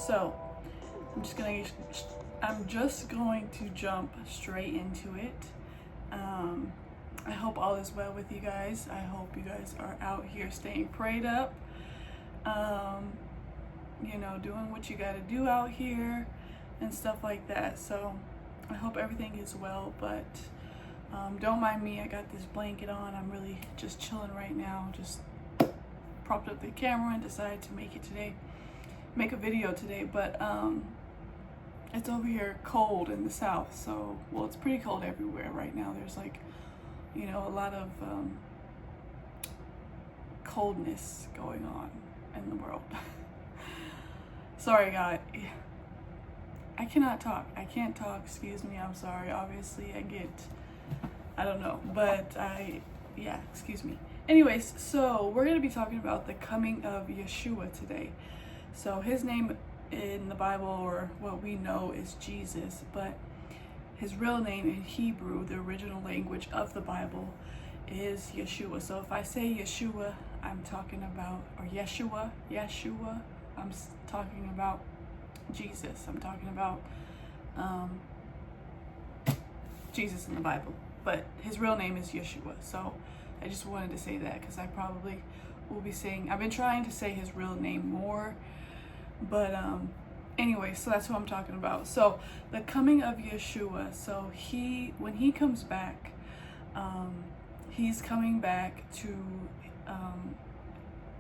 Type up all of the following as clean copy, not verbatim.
So I'm just going to jump straight into it. I hope all is well with you guys. I hope you guys are out here staying prayed up. Doing what you got to do out here and stuff like that. So I hope everything is well, but don't mind me. I got this blanket on. I'm really just chilling right now. Just propped up the camera and decided to make a video today, but it's over here cold in the south. So, well, it's pretty cold everywhere right now. There's a lot of coldness going on in the world. Sorry, God. I cannot talk. I can't talk. Excuse me. I'm sorry. Obviously, I don't know. But excuse me. Anyways, so we're going to be talking about the coming of Yeshua today. So his name in the Bible, or what we know, is Jesus. But his real name in Hebrew, the original language of the Bible, is Yeshua. So if I say Yeshua, I'm talking about, or Yeshua, I'm talking about Jesus. I'm talking about Jesus in the Bible. But his real name is Yeshua. So I just wanted to say that because I probably will be saying, I've been trying to say his real name more. But anyway, so that's who I'm talking about. So the coming of Yeshua. So when he comes back, he's coming back to,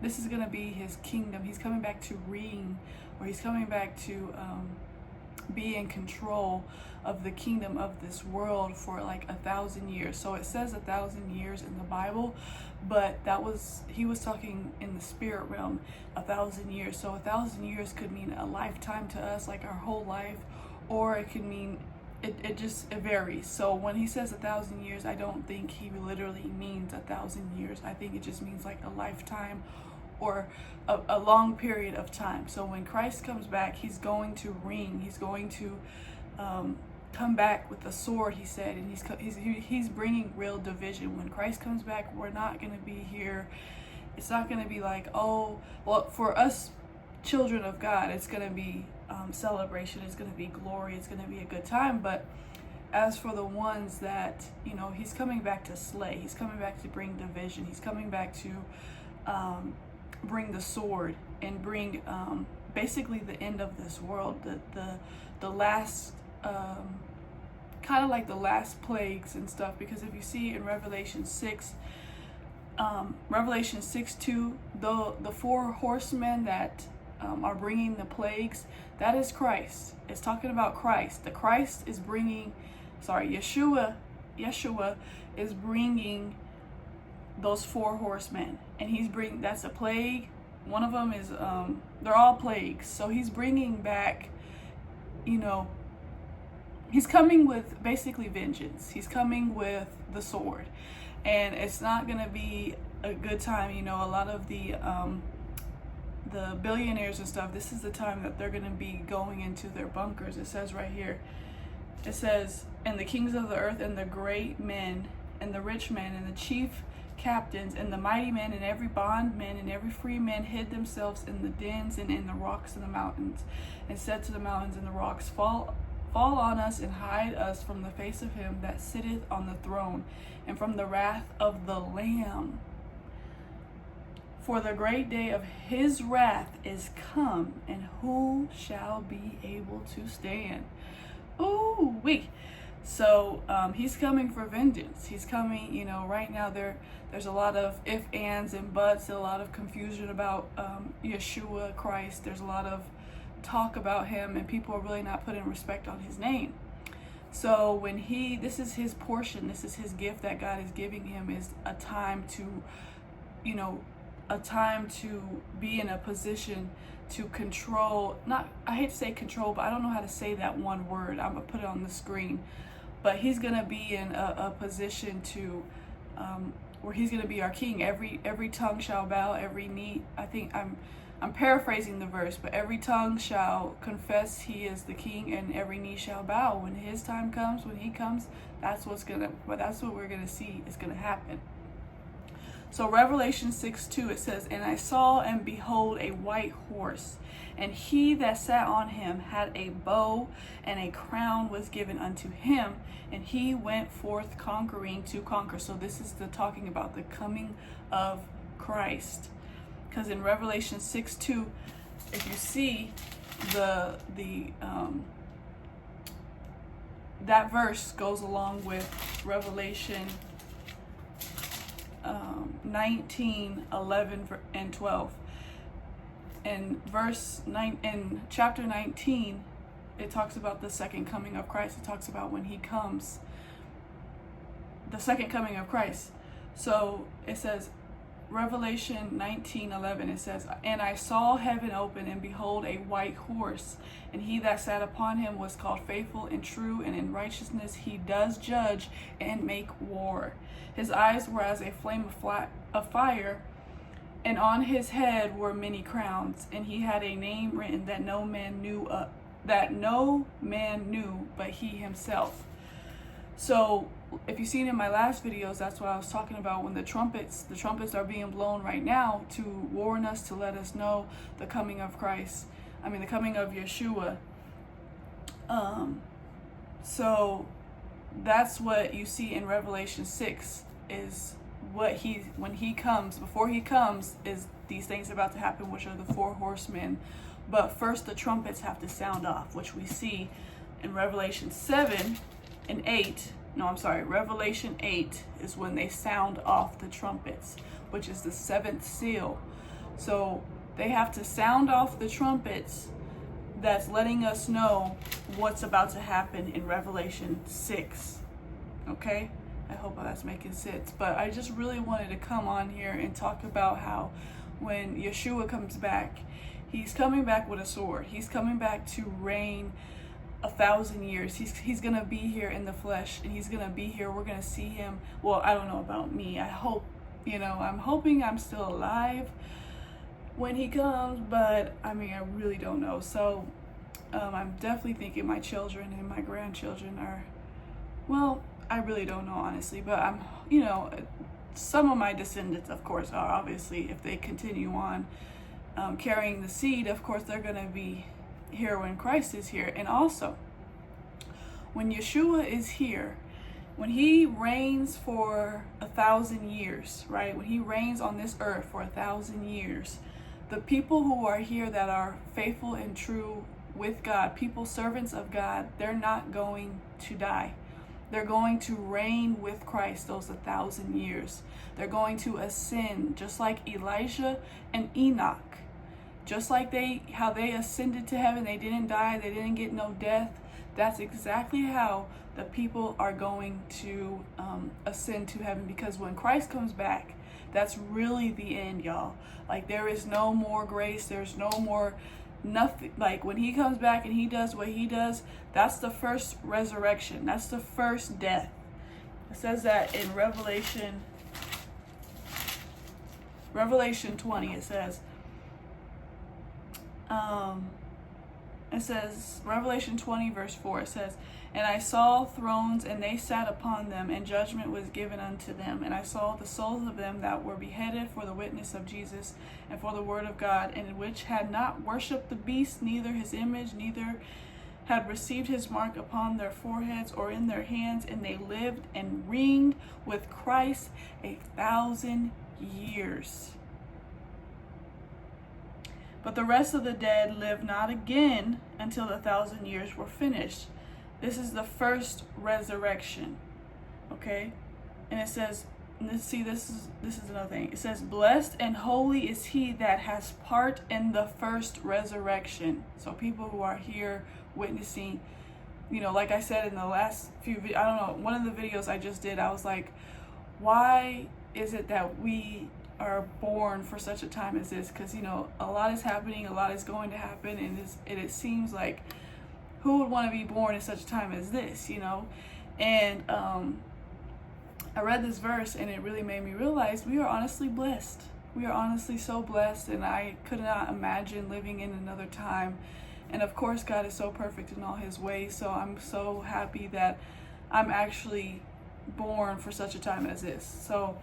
this is going to be his kingdom. He's coming back to reign, or he's coming back to be in control of the kingdom of this world for like 1,000 years. So it says 1,000 years in the Bible, but he was talking in the spirit realm, 1,000 years. So 1,000 years could mean a lifetime to us, like our whole life, or it could mean it varies. So when he says 1,000 years, I don't think he literally means 1,000 years. I think it just means like a lifetime, or a long period of time. So when Christ comes back, he's going to reign. He's going to come back with a sword, he said, and he's bringing real division. When Christ comes back, we're not going to be here. It's not going to be like, oh, well, for us children of God, it's going to be celebration. It's going to be glory. It's going to be a good time. But as for the ones that, he's coming back to slay. He's coming back to bring division. He's coming back to bring the sword and bring basically the end of this world, the last kind of like the last plagues and stuff. Because if you see in Revelation 6:2, the 4 horsemen that are bringing the plagues, that is Christ. It's talking about Christ. Yeshua is bringing those 4 horsemen, and that's a plague. One of them is they're all plagues. So he's bringing back, he's coming with basically vengeance. He's coming with the sword, and it's not gonna be a good time. A lot of the billionaires and stuff, this is the time that they're gonna be going into their bunkers. It says right here, it says, and the kings of the earth, and the great men, and the rich men, and the chief captains, and the mighty men, and every bondman, and every free man hid themselves in the dens and in the rocks and the mountains, and said to the mountains and the rocks, fall on us and hide us from the face of him that sitteth on the throne, and from the wrath of the Lamb. For the great day of his wrath is come, and who shall be able to stand? Ooh wee. So he's coming for vengeance. He's coming, right now there's a lot of ifs, ands, and buts, a lot of confusion about Yeshua Christ. There's a lot of talk about him, and people are really not putting respect on his name. So when this is his portion, this is his gift that God is giving him, is a time to, be in a position to control, I hate to say control, but I don't know how to say that one word. I'm going to put it on the screen. But he's going to be in a position to, where he's going to be our king. Every tongue shall bow, every knee, I think I'm paraphrasing the verse, but every tongue shall confess he is the king, and every knee shall bow. When his time comes, when he comes, that's what we're going to see is going to happen. So Revelation 6:2, it says, "And I saw and behold a white horse, and he that sat on him had a bow, and a crown was given unto him, and he went forth conquering to conquer." So this is talking about the coming of Christ. Because in Revelation 6:2, if you see that verse goes along with Revelation 19, 11, and 12. In chapter 19, it talks about the second coming of Christ. It talks about when he comes, the second coming of Christ. So it says, Revelation 19:11, it says, "And I saw heaven open, and behold a white horse, and he that sat upon him was called Faithful and True, and in righteousness he does judge and make war. His eyes were as a flame of fire, and on his head were many crowns, and he had a name written that no man knew but he himself." So if you've seen in my last videos, that's what I was talking about, when the trumpets are being blown right now to warn us, to let us know the coming of Christ. The coming of Yeshua. So that's what you see in Revelation 6, is when he comes, before he comes, is these things about to happen, which are the 4 horsemen. But first the trumpets have to sound off, which we see in Revelation 7 and 8. Revelation 8 is when they sound off the trumpets, which is the 7th seal. So they have to sound off the trumpets. That's letting us know what's about to happen in Revelation 6. Okay? I hope that's making sense. But I just really wanted to come on here and talk about how when Yeshua comes back, he's coming back with a sword. He's coming back to reign 1,000 years. He's gonna be here in the flesh, and he's gonna be here. We're gonna see him. Well, I don't know about me. I hope, I'm hoping I'm still alive when he comes, but I really don't know. So I'm definitely thinking my children and my grandchildren are, well, I really don't know, honestly, but I'm, some of my descendants, of course, are obviously, if they continue on carrying the seed, of course, they're gonna be here when Christ is here. And also, when Yeshua is here, when he reigns for 1,000 years, right? When he reigns on this earth for 1,000 years, the people who are here that are faithful and true with God, people, servants of God, they're not going to die. They're going to reign with Christ those 1,000 years. They're going to ascend, just like Elijah and Enoch. Just like how they ascended to heaven, they didn't die, they didn't get no death. That's exactly how the people are going to ascend to heaven, because when Christ comes back, that's really the end, y'all. Like, there is no more grace, there's no more nothing. Like, when he comes back and he does what he does, that's the first resurrection, that's the first death. It says that in Revelation 20, it says, Revelation 20 verse 4, it says, "And I saw thrones, and they sat upon them, and judgment was given unto them. And I saw the souls of them that were beheaded for the witness of Jesus and for the word of God, and which had not worshipped the beast, neither his image, neither had received his mark upon their foreheads or in their hands, and they lived and reigned with Christ 1,000 years. But the rest of the dead lived not again until the 1,000 years were finished." This is the first resurrection, okay? And it says, this is another thing. It says, "Blessed and holy is he that has part in the first resurrection." So people who are here witnessing, like I said in the last few, I don't know, one of the videos I just did, I was like, why is it that we are born for such a time as this? Because a lot is happening, a lot is going to happen, and it seems like, who would want to be born in such a time as this? And I read this verse, and it really made me realize we are honestly blessed. We are honestly so blessed, and I could not imagine living in another time. And of course, God is so perfect in all his ways, so I'm so happy that I'm actually born for such a time as this. So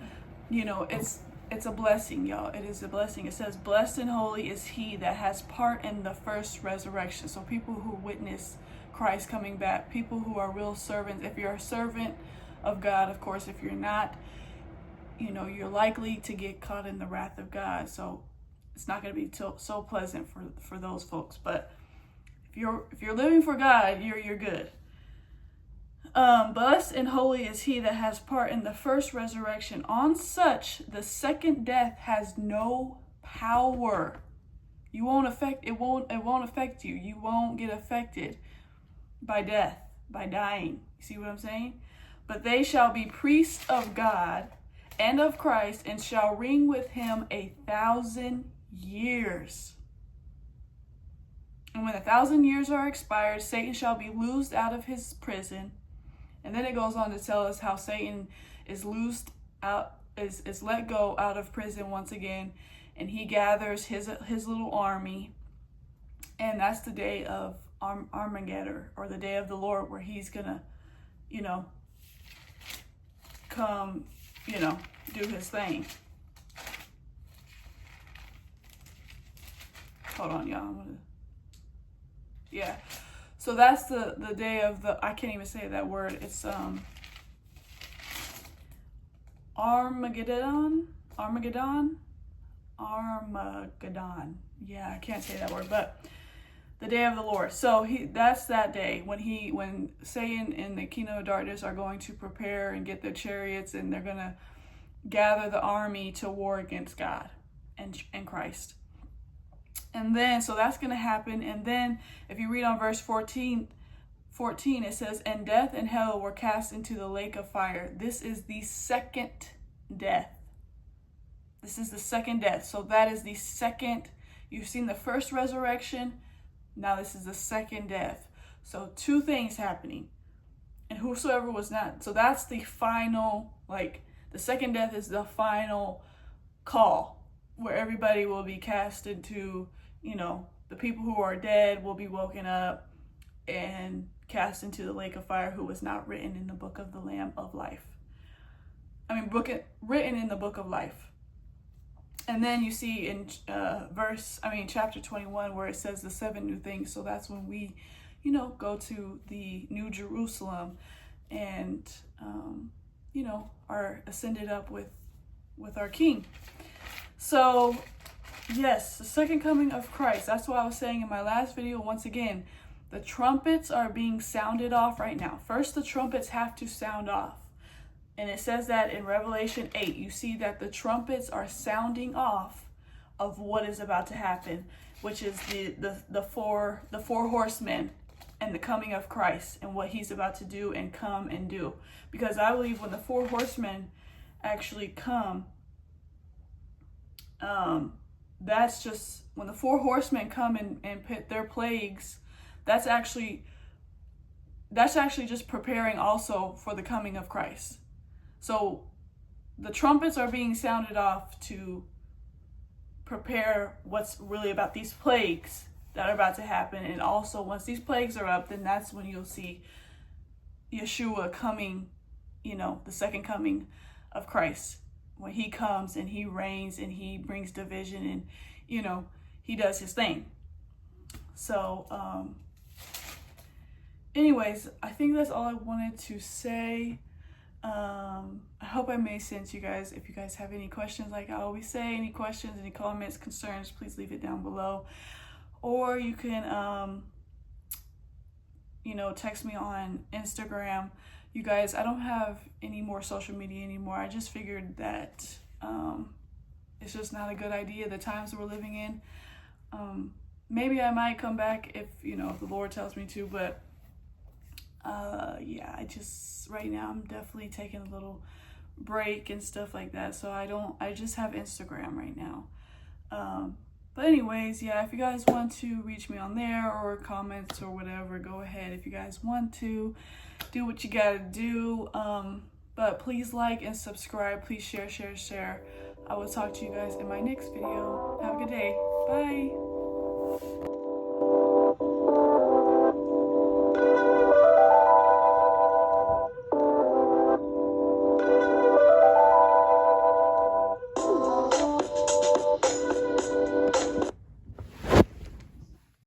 it's it's a blessing, y'all. It is a blessing. It says, blessed and holy is he that has part in the first resurrection. So people who witness Christ coming back, people who are real servants. If you're a servant of God, of course, if you're not, you're likely to get caught in the wrath of God. So it's not going to be so pleasant for those folks. But if you're living for God, you're good. Blessed and holy is he that has part in the first resurrection. On such, the second death has no power. It won't affect you. You won't get affected by death, by dying. You see what I'm saying? But they shall be priests of God and of Christ, and shall reign with him 1,000 years. And when 1,000 years are expired, Satan shall be loosed out of his prison. And then it goes on to tell us how Satan is loosed out, is let go out of prison once again, and he gathers his little army. And that's the day of Armageddon, or the day of the Lord, where he's gonna, come, do his thing. Hold on, y'all. Yeah. So that's the day of I can't even say that word. It's Armageddon. Yeah, I can't say that word, but the day of the Lord. So that's that day when Satan and the kingdom of darkness are going to prepare and get their chariots, and they're going to gather the army to war against God and Christ. And then, so that's going to happen. And then if you read on verse 14, it says, and death and hell were cast into the lake of fire. This is the second death. This is the second death. So that is the second. You've seen the first resurrection. Now this is the second death. So two things happening. And whosoever was not. So that's the final, the second death is the final call, where everybody will be cast into, the people who are dead will be woken up and cast into the lake of fire, who was not written in the book of the Lamb of life. Written in the book of life. And then you see in chapter 21, where it says the 7 new things. So that's when we, go to the New Jerusalem and, are ascended up with our King. So, yes, the second coming of Christ. That's what I was saying in my last video. Once again, the trumpets are being sounded off right now. First, the trumpets have to sound off. And it says that in Revelation 8, you see that the trumpets are sounding off of what is about to happen, which is the four horsemen and the coming of Christ and what he's about to do and come and do. Because I believe when the 4 horsemen actually come, that's just when the 4 horsemen come and put their plagues, that's actually just preparing also for the coming of Christ. So the trumpets are being sounded off to prepare what's really about these plagues that are about to happen. And also once these plagues are up, then that's when you'll see Yeshua coming, the second coming of Christ. When he comes and he reigns and he brings division and, he does his thing. So, anyways, I think that's all I wanted to say. I hope I made sense, you guys. If you guys have any questions, like I always say, any questions, any comments, concerns, please leave it down below. Or you can, text me on Instagram. You guys, I don't have any more social media anymore. I just figured that it's just not a good idea, the times that we're living in. Maybe I might come back if the Lord tells me to, but right now I'm definitely taking a little break and stuff like that. So I just have Instagram right now. But anyways, yeah, if you guys want to reach me on there or comments or whatever, go ahead. If you guys want to, do what you gotta do. But please like and subscribe. Please share. I will talk to you guys in my next video. Have a good day. Bye.